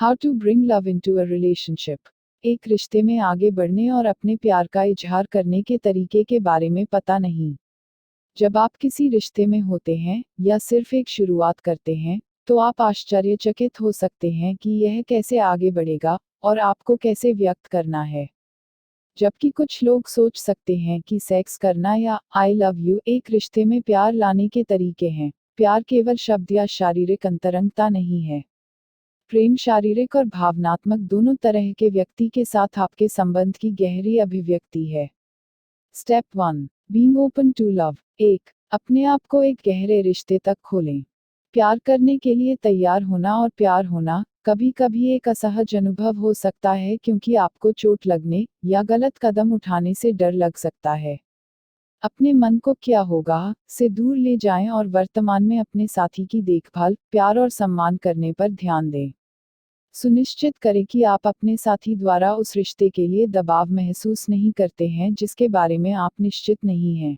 How to bring love into a relationship. एक रिश्ते में आगे बढ़ने और अपने प्यार का इजहार करने के तरीके के बारे में पता नहीं। जब आप किसी रिश्ते में होते हैं या सिर्फ एक शुरुआत करते हैं, तो आप आश्चर्यचकित हो सकते हैं कि यह कैसे आगे बढ़ेगा और आपको कैसे व्यक्त करना है। जबकि कुछ लोग सोच सकते हैं कि सेक्स करना या आई लव यू एक रिश्ते में प्यार लाने के तरीके हैं। प्यार केवल शब्द या शारीरिक अंतरंगता नहीं है। प्रेम शारीरिक और भावनात्मक दोनों तरह के व्यक्ति के साथ आपके संबंध की गहरी अभिव्यक्ति है। Step 1, being open to love. 1, अपने आप को एक गहरे रिश्ते तक खोलें। प्यार करने के लिए तैयार होना और प्यार होना कभी कभी एक असहज अनुभव हो सकता है, क्योंकि आपको चोट लगने या गलत कदम उठाने से डर लग सकता है। अपने मन को क्या होगा से दूर ले जाएं और वर्तमान में अपने साथी की देखभाल, प्यार और सम्मान करने पर ध्यान दें। सुनिश्चित करें कि आप अपने साथी द्वारा उस रिश्ते के लिए दबाव महसूस नहीं करते हैं जिसके बारे में आप निश्चित नहीं हैं।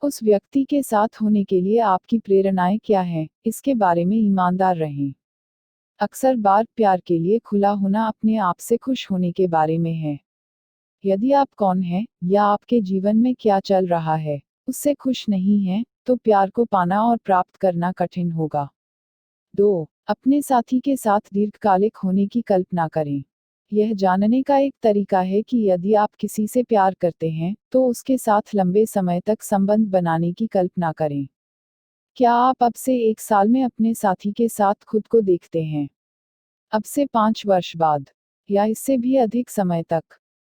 उस व्यक्ति के साथ होने के लिए आपकी प्रेरणाएं क्या हैं, इसके बारे में ईमानदार रहें। अक्सर बार प्यार के लिए खुला होना अपने आप से खुश होने के बारे में है। यदि आप कौन हैं या आपके जीवन में क्या चल रहा है उससे खुश नहीं हैं, तो प्यार को पाना और प्राप्त करना कठिन होगा। 2, अपने साथी के साथ दीर्घकालिक होने की कल्पना करें। यह जानने का एक तरीका है कि यदि आप किसी से प्यार करते हैं तो उसके साथ लंबे समय तक संबंध बनाने की कल्पना करें। क्या आप अब से 1 साल में अपने साथी के साथ खुद को देखते हैं? अब से 5 वर्ष बाद? या इससे भी अधिक समय तक?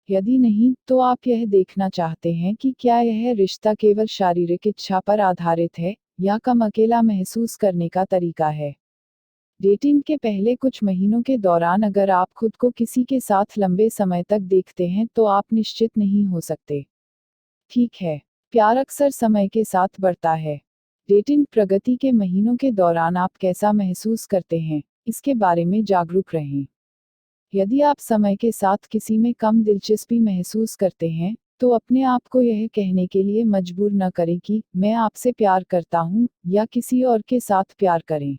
यदि नहीं, तो आप यह देखना चाहते हैं कि क्या यह रिश्ता केवल शारीरिक इच्छा पर आधारित है या कम अकेला महसूस करने का तरीका है। डेटिंग के पहले कुछ महीनों के दौरान अगर आप खुद को किसी के साथ लंबे समय तक देखते हैं तो आप निश्चित नहीं हो सकते। ठीक है, प्यार अक्सर समय के साथ बढ़ता है। डेटिंग प्रगति के महीनों के दौरान आप कैसा महसूस करते हैं, इसके बारे में जागरूक रहें। यदि आप समय के साथ किसी में कम दिलचस्पी महसूस करते हैं, तो अपने आप को यह कहने के लिए मजबूर न करें कि मैं आपसे प्यार करता हूं, या किसी और के साथ प्यार करें।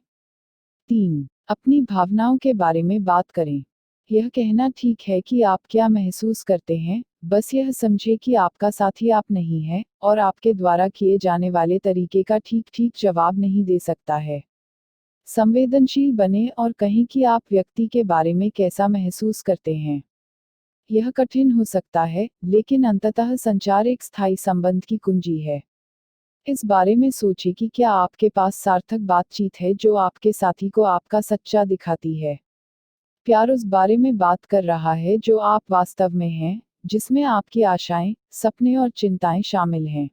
3, अपनी भावनाओं के बारे में बात करें। यह कहना ठीक है कि आप क्या महसूस करते हैं, बस यह समझे कि आपका साथी आप नहीं है, और आपके द्वारा किए जाने वाले तरीके का ठीक ठीक जवाब नहीं दे सकता है। संवेदनशील बने और कहें कि आप व्यक्ति के बारे में कैसा महसूस करते हैं। यह कठिन हो सकता है, लेकिन अंततः संचार एक स्थायी संबंध की कुंजी है। इस बारे में सोचें कि क्या आपके पास सार्थक बातचीत है जो आपके साथी को आपका सच्चा दिखाती है। प्यार उस बारे में बात कर रहा है जो आप वास्तव में हैं, जिसमें आपकी आशाएं, सपने और चिंताएं शामिल हैं।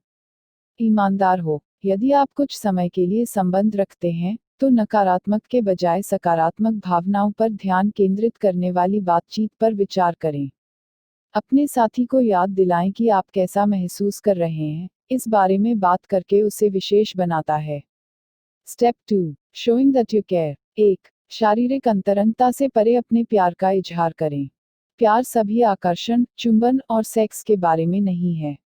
ईमानदार हो। यदि आप कुछ समय के लिए संबंध रखते हैं, तो नकारात्मक के बजाय सकारात्मक भावनाओं पर ध्यान केंद्रित करने वाली बातचीत पर विचार करें। अपने साथी को याद दिलाएं कि आप कैसा महसूस कर रहे हैं, इस बारे में बात करके उसे विशेष बनाता है। Step 2, showing that you care. 1, शारीरिक अंतरंगता से परे अपने प्यार का इजहार करें। प्यार सभी आकर्षण, चुंबन और सेक्स के बारे में नहीं है।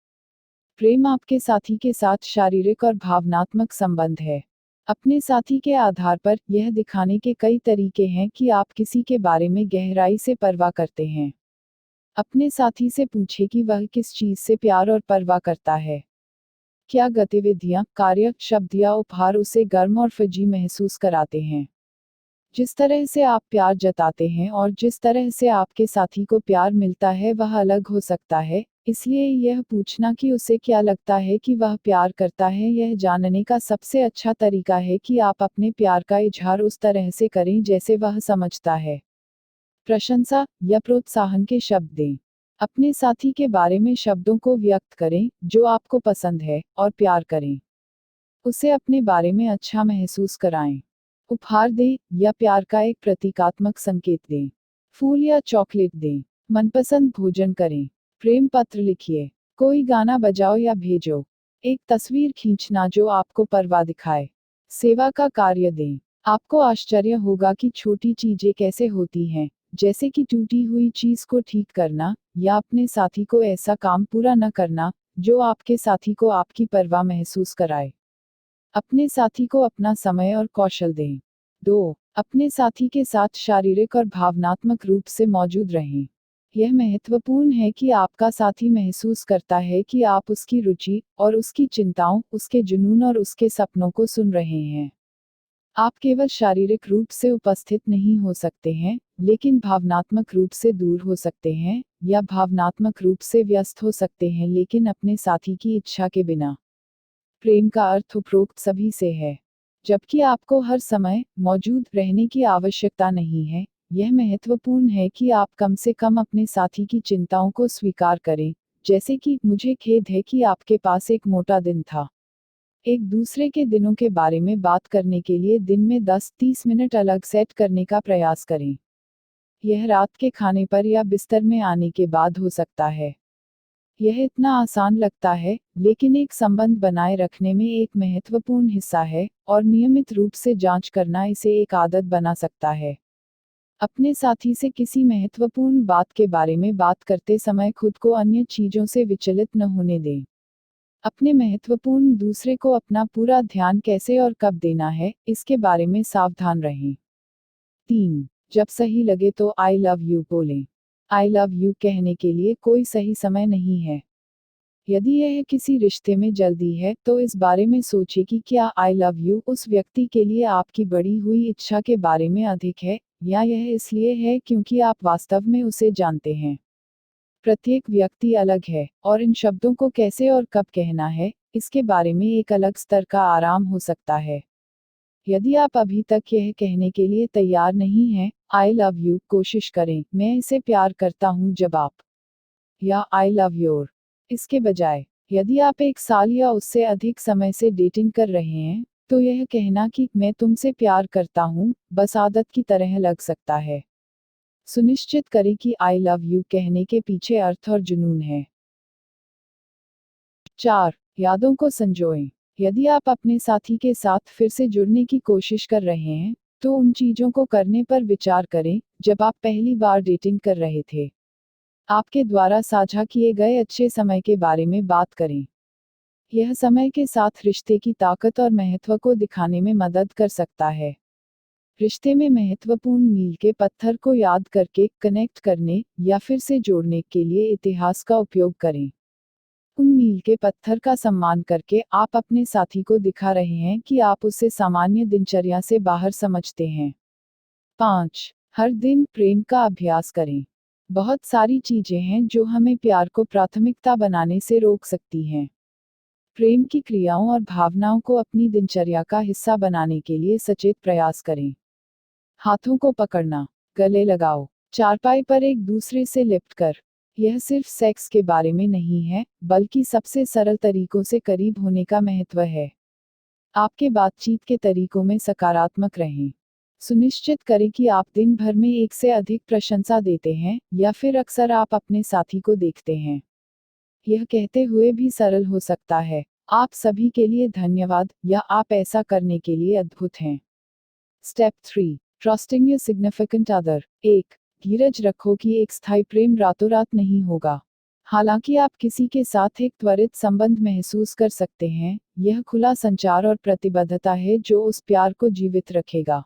प्रेम आपके साथी के साथ शारीरिक और भावनात्मक संबंध है। अपने साथी के आधार पर यह दिखाने के कई तरीके हैं कि आप किसी के बारे में गहराई से परवाह करते हैं। अपने साथी से पूछें कि वह किस चीज से प्यार और परवाह करता है। क्या गतिविधियां, कार्य, शब्द या उपहार उसे गर्म और फजी महसूस कराते हैं। जिस तरह से आप प्यार जताते हैं और जिस तरह से आपके साथी को प्यार मिलता है वह अलग हो सकता है, इसलिए यह पूछना कि उसे क्या लगता है कि वह प्यार करता है यह जानने का सबसे अच्छा तरीका है कि आप अपने प्यार का इजहार उस तरह से करें जैसे वह समझता है। प्रशंसा या प्रोत्साहन के शब्द दें। अपने साथी के बारे में शब्दों को व्यक्त करें जो आपको पसंद है, और प्यार करें। उसे अपने बारे में अच्छा महसूस कराएं। उपहार दें या प्यार का एक प्रतीकात्मक संकेत दें। फूल या चॉकलेट दें। मनपसंद भोजन करें। प्रेम पत्र लिखिए। कोई गाना बजाओ या भेजो। एक तस्वीर खींचना जो आपको परवाह दिखाए। सेवा का कार्य दें। आपको आश्चर्य होगा कि छोटी चीजें कैसे होती हैं, जैसे कि टूटी हुई चीज को ठीक करना, या अपने साथी को ऐसा काम पूरा न करना जो आपके साथी को आपकी परवाह महसूस कराए। अपने साथी को अपना समय और कौशल दें। 2, अपने साथी के साथ शारीरिक और भावनात्मक रूप से मौजूद रहें। यह महत्वपूर्ण है कि आपका साथी महसूस करता है कि आप उसकी रुचि और उसकी चिंताओं, उसके जुनून और उसके सपनों को सुन रहे हैं। आप केवल शारीरिक रूप से उपस्थित नहीं हो सकते हैं, लेकिन भावनात्मक रूप से दूर हो सकते हैं, या भावनात्मक रूप से व्यस्त हो सकते हैं लेकिन अपने साथी की इच्छा के बिना। प्रेम का अर्थ उपरोक्त सभी से है। जबकि आपको हर समय मौजूद रहने की आवश्यकता नहीं है, यह महत्वपूर्ण है कि आप कम से कम अपने साथी की चिंताओं को स्वीकार करें, जैसे कि मुझे खेद है कि आपके पास एक मोटा दिन था। एक दूसरे के दिनों के बारे में बात करने के लिए दिन में 10-30 मिनट अलग सेट करने का प्रयास करें। यह रात के खाने पर या बिस्तर में आने के बाद हो सकता है। यह इतना आसान लगता है, लेकिन एक संबंध बनाए रखने में एक महत्वपूर्ण हिस्सा है, और नियमित रूप से जांच करना इसे एक आदत बना सकता है। अपने साथी से किसी महत्वपूर्ण बात के बारे में बात करते समय खुद को अन्य चीजों से विचलित न होने दें। अपने महत्वपूर्ण दूसरे को अपना पूरा ध्यान कैसे और कब देना है, इसके बारे में सावधान रहें। 3. जब सही लगे तो आई लव यू बोलें। आई लव यू कहने के लिए कोई सही समय नहीं है। यदि यह किसी रिश्ते में जल्दी है, तो इस बारे में सोचें कि क्या आई लव यू उस व्यक्ति के लिए आपकी बढ़ी हुई इच्छा के बारे में अधिक है, या यह इसलिए है क्योंकि आप वास्तव में उसे जानते हैं। प्रत्येक व्यक्ति अलग है, और इन शब्दों को कैसे और कब कहना है, इसके बारे में एक अलग स्तर का आराम हो सकता है। यदि आप अभी तक यह कहने के लिए तैयार नहीं हैं, आई लव यू, कोशिश करें, मैं इसे प्यार करता हूँ जब आप, या आई लव योर, इसके बजाय। यदि आप 1 साल या उससे अधिक समय से डेटिंग कर रहे हैं, तो यह कहना कि मैं तुमसे प्यार करता हूँ, बस आदत की तरह लग सकता है। सुनिश्चित करें कि आई लव यू कहने के पीछे अर्थ और जुनून है। 4. यादों को संजोएं। यदि आप अपने साथी के साथ फिर से जुड़ने की कोशिश कर रहे हैं, तो उन चीजों को करने पर विचार करें, जब आप पहली बार डेटिंग कर रहे थे। आपके द्वारा साझा किए गए अच्छे समय के बारे में बात करें। यह समय के साथ रिश्ते की ताकत और महत्व को दिखाने में मदद कर सकता है। रिश्ते में महत्वपूर्ण मील के पत्थर को याद करके कनेक्ट करने या फिर से जोड़ने के लिए इतिहास का उपयोग करें। उन मील के पत्थर का सम्मान करके आप अपने साथी को दिखा रहे हैं कि आप उसे सामान्य दिनचर्या से बाहर समझते हैं। 5. हर दिन प्रेम का अभ्यास करें। बहुत सारी चीजें हैं जो हमें प्यार को प्राथमिकता बनाने से रोक सकती हैं। प्रेम की क्रियाओं और भावनाओं को अपनी दिनचर्या का हिस्सा बनाने के लिए सचेत प्रयास करें। हाथों को पकड़ना, गले लगाओ, चारपाई पर एक दूसरे से लिपट कर। यह सिर्फ सेक्स के बारे में नहीं है, बल्कि सबसे सरल तरीकों से करीब होने का महत्व है। आपके बातचीत के तरीकों में सकारात्मक रहें। सुनिश्चित करें कि आप दिन भर में एक से अधिक प्रशंसा देते हैं, या फिर अक्सर आप अपने साथी को देखते हैं। यह कहते हुए भी सरल हो सकता है, आप सभी के लिए धन्यवाद, या आप ऐसा करने के लिए अद्भुत हैं। Step 3. Trusting your significant other. 1. धीरज रखो कि एक स्थायी प्रेम रातों रात नहीं होगा। हालांकि आप किसी के साथ एक त्वरित संबंध महसूस कर सकते हैं, यह खुला संचार और प्रतिबद्धता है जो उस प्यार को जीवित रखेगा।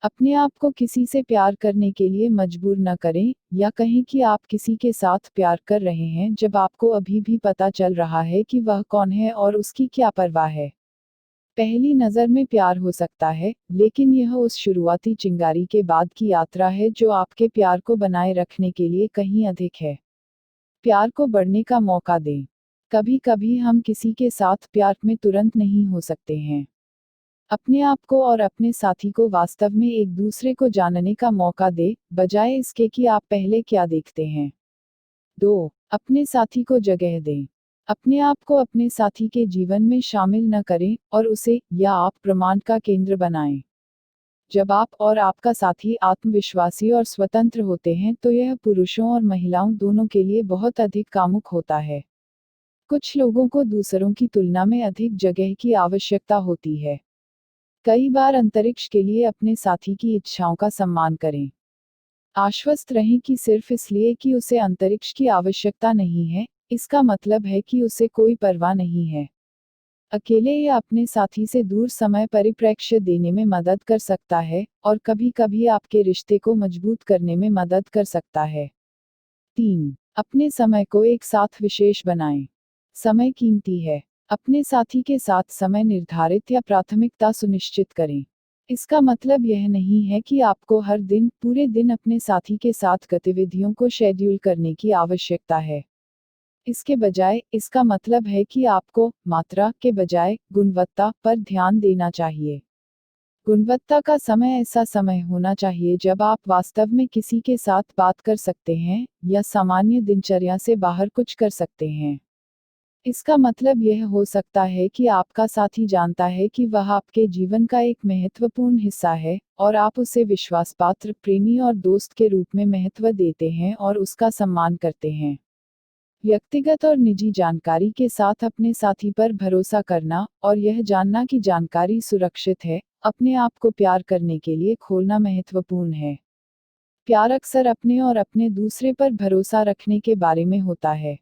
अपने आप को किसी से प्यार करने के लिए मजबूर न करें, या कहें कि आप किसी के साथ प्यार कर रहे हैं जब आपको अभी भी पता चल रहा है कि वह कौन है और उसकी क्या परवाह है। पहली नज़र में प्यार हो सकता है, लेकिन यह उस शुरुआती चिंगारी के बाद की यात्रा है जो आपके प्यार को बनाए रखने के लिए कहीं अधिक है। प्यार को बढ़ने का मौका दें। कभी कभी हम किसी के साथ प्यार में तुरंत नहीं हो सकते हैं। अपने आप को और अपने साथी को वास्तव में एक दूसरे को जानने का मौका दें, बजाय इसके कि आप पहले क्या देखते हैं। 2. अपने साथी को जगह दें। अपने आप को अपने साथी के जीवन में शामिल न करें, और उसे या आप प्रमाण का केंद्र बनाएं। जब आप और आपका साथी आत्मविश्वासी और स्वतंत्र होते हैं तो यह पुरुषों और महिलाओं दोनों के लिए बहुत अधिक कामुक होता है। कुछ लोगों को दूसरों की तुलना में अधिक जगह की आवश्यकता होती है। कई बार अंतरिक्ष के लिए अपने साथी की इच्छाओं का सम्मान करें। आश्वस्त रहें कि सिर्फ इसलिए कि उसे अंतरिक्ष की आवश्यकता नहीं है, इसका मतलब है कि उसे कोई परवाह नहीं है। अकेले या अपने साथी से दूर समय परिप्रेक्ष्य देने में मदद कर सकता है और कभी-कभी आपके रिश्ते को मजबूत करने में मदद कर सकता है। 3. अपने समय को एक साथ विशेष बनाएं। समय कीमती है। अपने साथी के साथ समय निर्धारित या प्राथमिकता सुनिश्चित करें। इसका मतलब यह नहीं है कि आपको हर दिन पूरे दिन अपने साथी के साथ गतिविधियों को शेड्यूल करने की आवश्यकता है। इसके बजाय इसका मतलब है कि आपको मात्रा के बजाय गुणवत्ता पर ध्यान देना चाहिए। गुणवत्ता का समय ऐसा समय होना चाहिए जब आप वास्तव में किसी के साथ बात कर सकते हैं या सामान्य दिनचर्या से बाहर कुछ कर सकते हैं। इसका मतलब यह हो सकता है कि आपका साथी जानता है कि वह आपके जीवन का एक महत्वपूर्ण हिस्सा है और आप उसे विश्वासपात्र प्रेमी और दोस्त के रूप में महत्व देते हैं और उसका सम्मान करते हैं। व्यक्तिगत और निजी जानकारी के साथ अपने साथी पर भरोसा करना और यह जानना कि जानकारी सुरक्षित है, अपने आप को प्यार करने के लिए खोलना महत्वपूर्ण है। प्यार अक्सर अपने और अपने दूसरे पर भरोसा रखने के बारे में होता है।